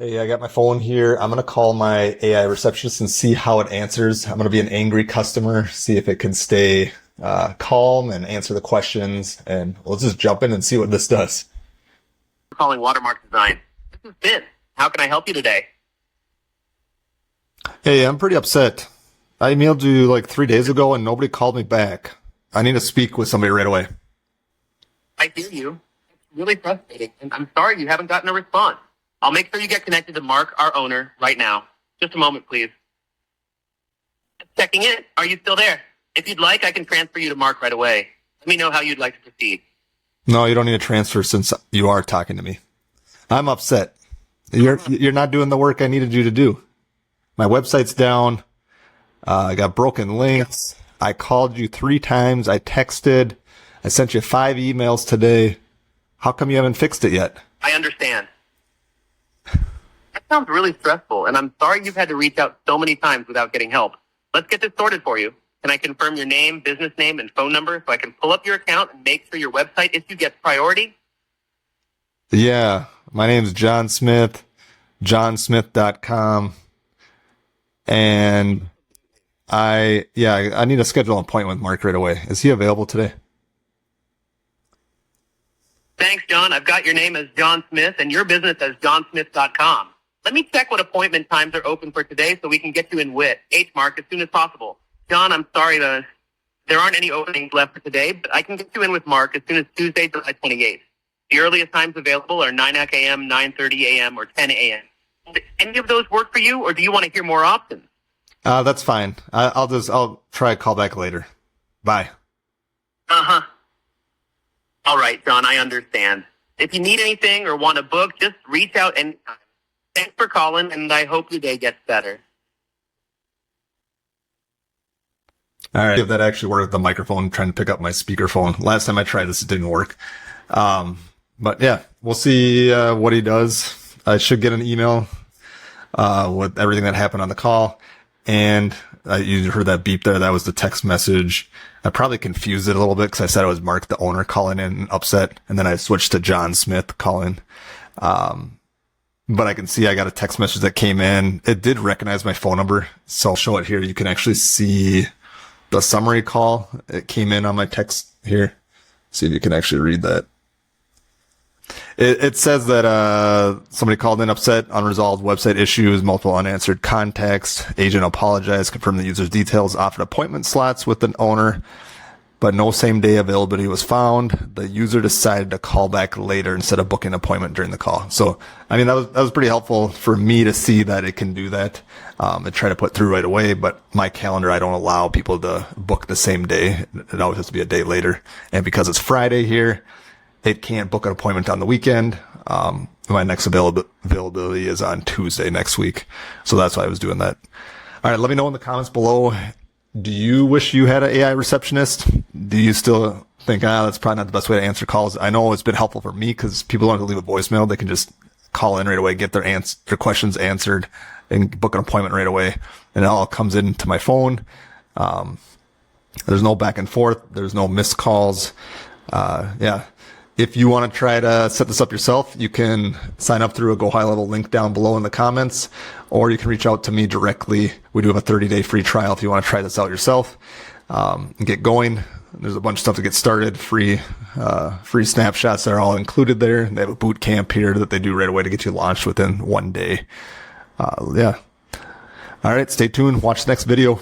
Hey, I got my phone here. I'm going to call my AI receptionist and see how it answers. I'm going to be an angry customer, see if it can stay calm and answer the questions. And we'll just jump in and see what this does. Calling Watermark Design. This is Ben. How can I help you today? Hey, I'm pretty upset. I emailed you like 3 days ago and nobody called me back. I need to speak with somebody right away. I hear you. It's really frustrating, and I'm sorry you haven't gotten a response. I'll make sure you get connected to Mark, our owner, right now. Just a moment, please. Checking in. Are you still there? If you'd like, I can transfer you to Mark right away. Let me know how you'd like to proceed. No, you don't need a transfer since you are talking to me. I'm upset. You're not doing the work I needed you to do. My website's down. I got broken links. I called you 3 times. I texted. I sent you 5 emails today. How come you haven't fixed it yet? I understand. That sounds really stressful, and I'm sorry you've had to reach out so many times without getting help. Let's get this sorted for you. Can I confirm your name, business name, and phone number so I can pull up your account and make sure your website issue gets priority? Yeah, my name's John Smith, johnsmith.com. And I need to schedule an appointment with Mark right away. Is he available today? Thanks, John. I've got your name as John Smith and your business as johnsmith.com. Let me check what appointment times are open for today so we can get you in with Mark as soon as possible. John, I'm sorry there aren't any openings left for today, but I can get you in with Mark as soon as Tuesday, July 28th. The earliest times available are 9 a.m., 9:30 a.m., or 10 a.m. Do any of those work for you, or do you want to hear more options? That's fine. I'll try a call back later. Bye. Uh-huh. All right, John, I understand. If you need anything or want to book, just reach out anytime. Thanks for calling, and I hope your day gets better. All right. If that actually worked with the microphone, trying to pick up my speakerphone. Last time I tried this, it didn't work. But yeah, we'll see what he does. I should get an email with everything that happened on the call. And you heard that beep there. That was the text message. I probably confused it a little bit because I said it was Mark, the owner, calling in upset. And then I switched to John Smith calling. But I can see I got a text message that came in. It did recognize my phone number. So I'll show it here. You can actually see the summary call. It came in on my text here. See if you can actually read that. It says that somebody called in upset, unresolved website issues, multiple unanswered contacts. Agent apologized, confirmed the user's details, offered appointment slots with the owner, but no same day availability was found. The user decided to call back later instead of booking an appointment during the call. So, I mean, that was pretty helpful for me to see that it can do that. And try to put through right away, but my calendar, I don't allow people to book the same day. It always has to be a day later. And because it's Friday here, it can't book an appointment on the weekend. My next availability is on Tuesday next week. So that's why I was doing that. All right. Let me know in the comments below. Do you wish you had an AI receptionist? Do you still think, that's probably not the best way to answer calls? I know it's been helpful for me because people don't have to leave a voicemail. They can just call in right away, get their questions answered and book an appointment right away. And it all comes into my phone. There's no back and forth. There's no missed calls. Yeah. If you want to try to set this up yourself, you can sign up through a GoHighLevel link down below in the comments, or you can reach out to me directly. We do have a 30-day free trial if you want to try this out yourself and get going. There's a bunch of stuff to get started, free snapshots that are all included there. They have a boot camp here that they do right away to get you launched within 1 day. Yeah. All right, stay tuned. Watch the next video.